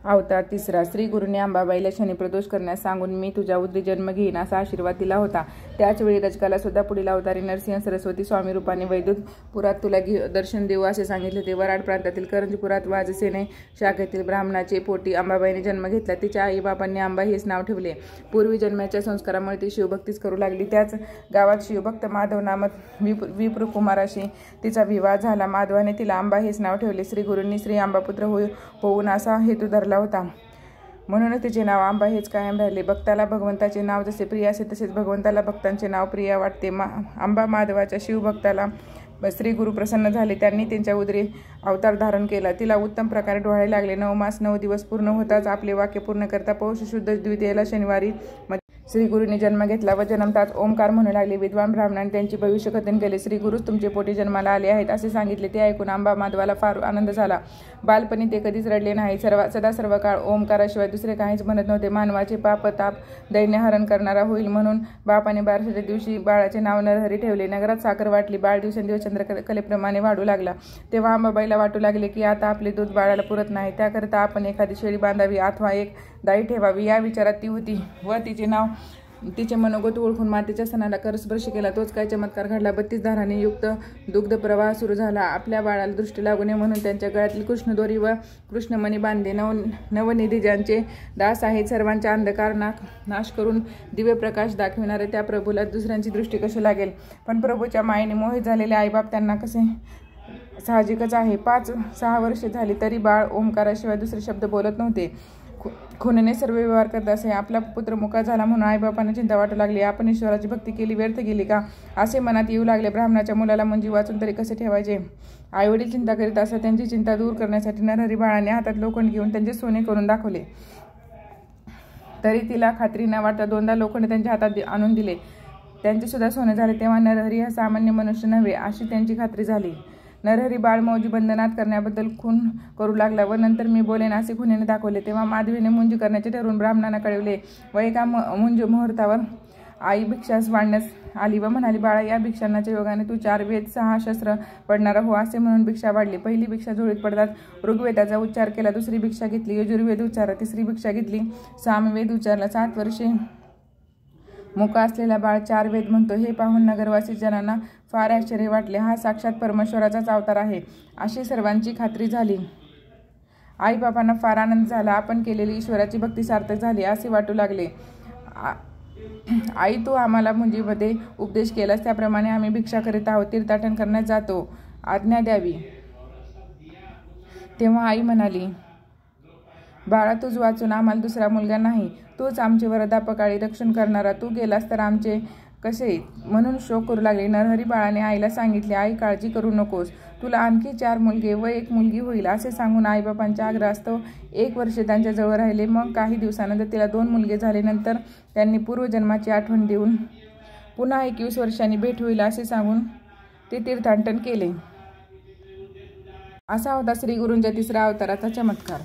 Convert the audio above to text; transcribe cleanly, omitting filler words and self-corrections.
अवतार तिसरा. श्री गुरुने अंबाबाईला शनिप्रदोष करण्यास सांगून मी तुझ्या उदरी जन्म घेईन असा आशीर्वाद दिला होता. त्याचवेळी रजकाला सुद्धा पुढील अवतारी नरसिंह सरस्वती स्वामी रूपाने वैद्युतपुरात तुला दर्शन देऊ असे सांगितले. ते वराड प्रांतातील करंजपुरात वाजसेने शाखेतील ब्राह्मणाचे पोटी अंबाबाईने जन्म घेतला. तिच्या आईबापांनी अंबा हेच नाव ठेवले. पूर्वी जन्माच्या संस्कारामुळे ती शिवभक्तीच करू लागली. त्याच गावात शिवभक्त माधव नामक विप्रकुमाराशी तिचा विवाह झाला. माधवाने तिला अंबा हेच नाव ठेवले. श्री गुरूंनी श्री अंबापुत्र होऊन असा हेतू धरला होता, म्हणूनच तिचे नाव अंबा हेच कायम राहिले. भक्ताला भगवंताचे नाव जसे प्रिय असे तसेच भगवंताला भक्तांचे नाव प्रिय वाटते. अंबा माधवाच्या शिवभक्ताला श्री गुरु प्रसन्न झाले. त्यांनी त्यांच्या उदरी अवतार धारण केला. तिला उत्तम प्रकारे डोहाळे लागले. 9 मास 9 दिवस पूर्ण होताच आपले वाक्य पूर्ण करता पौष शुद्ध द्वितीयेला शनिवारी श्री गुरुने जन्म घेतला व जन्मताच ओंकार म्हणू लागले. विद्वान ब्राह्मणांनी त्यांची भविष्यकथन केले. श्री गुरुच तुमचे पोटी जन्माला आले आहेत असे सांगितले. ते ऐकून अंबा माधवाला फार आनंद झाला. बालपणी ते कधीच रडले नाही. सदा सर्व काळ ओंकाराशिवाय दुसरे काहीच म्हणत नव्हते. मानवाचे पाप ताप दैन्यहरण करणारा होईल म्हणून बापाने 12व्या दिवशी बाळाचे नाव नरहरी ठेवले. नगरात साखर वाटली. बाळ दिवसेंदिवस चंद्रकलेप्रमाणे वाढू लागला. तेव्हा अंबाबाईला वाटू लागले की आता आपले दूध बाळाला पुरत नाही. त्याकरिता आपण एखादी शेळी बांधावी अथवा एक दाई ठेवावी या विचारात ती होती व तिचे मनोगत ओळखून मातेच्या सणाला करस्पर्श केला. तोच काय चमत्कार घडला. 32 धारांनी युक्त दुग्ध प्रवाह सुरू झाला. आपल्या बाळाला दृष्टी लागू नये म्हणून त्यांच्या गळ्यातील कृष्णदोरी व कृष्णमणी बांधले. नवनिधी ज्यांचे दास आहेत, सर्वांचा अंधकार नाश करून दिव्य प्रकाश दाखविणारे त्या प्रभूला दुसऱ्यांची दृष्टी कशी लागेल. पण प्रभूच्या मायेने मोहित झालेले आईबाप त्यांना कसे साहजिकच आहे. 5-6 वर्षे झाली तरी बाळ ओंकाराशिवाय दुसरे शब्द बोलत नव्हते. खुनेने सर्व व्यवहार करत असे. आपला पुत्र मुका झाला म्हणून आईबापांना चिंता वाटू लागली. आपण ईश्वराची भक्ती केली व्यर्थ गेली का असे मनात येऊ लागले. ब्राह्मणाच्या मुलाला मुंजी वाचून तरी कसे ठेवायचे. आईवडील चिंता करीत असत. त्यांची चिंता दूर करण्यासाठी नरहरी बाळाने हातात लोखंड घेऊन त्यांचे सोने करून दाखवले. तरी तिला खात्री न वाटता 2दा लोखंड त्यांच्या हातात आणून दिले. त्यांचे सुद्धा सोने झाले. तेव्हा नरहरी हा सामान्य मनुष्य नव्हे अशी त्यांची खात्री झाली. नरहरी बाळ मौजी बंधनात करण्याबद्दल खून करू लागला व नंतर मी बोलेन असे खुनेने दाखवले. तेव्हा माधवीने मुंज करण्याचे ठरवून ब्राह्मणांना कळवले व एका मुंज मुहूर्तावर आई भिक्षास वाढण्यास आली व म्हणाली, बाळा या भिक्षांनाच्या योगाने तू 4 वेद 6 शस्त्र पडणारा हो. असे म्हणून भिक्षा वाढली. पहिली भिक्षा झोळीत पडतात ऋग्वेदाचा उच्चार केला. दुसरी भिक्षा घेतली. यजुर्वेद उच्चारला. तिसरी भिक्षा घेतली. सामवेद उच्चारला. 7 वर्षे मुका असलेला बाळ 4 वेद म्हणतो. हे पाहून नगरवासी जनांना फार आश्चर्य वाटले. हा साक्षात परमेश्वराचाच अवतार आहे अशी सर्वांची खात्री झाली. आईबापांना फार आनंद झाला. आपण केलेली ईश्वराची भक्ती सार्थक झाली असे वाटू लागले. आई तू आम्हाला मुंजीमध्ये उपदेश केलास त्याप्रमाणे आम्ही भिक्षा करीत आहोत. तीर्थाटन करण्यास जातो. आज्ञा द्यावी. तेव्हा आई म्हणाली, बाळा तूच वाचून आम्हाला दुसरा मुलगा नाही. तूच आमचे वरदापकाळी रक्षण करणारा. तू गेलास तर आमचे कसे म्हणून शोक करू लागले. नरहरी बाळाने आईला सांगितले, आई काळजी करू नकोस. तुला आणखी 4 मुलगे व 1 मुलगी होईल असे सांगून आईबापांच्या आग्रहास्तव 1 वर्ष त्यांच्या जवळ राहिले. मग काही दिवसानंतर तिला 2 मुलगे झाले. नंतर त्यांनी पूर्वजन्माची आठवण देऊन पुन्हा 21 वर्षांनी भेट होईल असे सांगून ते तीर्थाटन केले. असा होता श्री गुरूंच्या 3ऱ्या अवताराचा चमत्कार.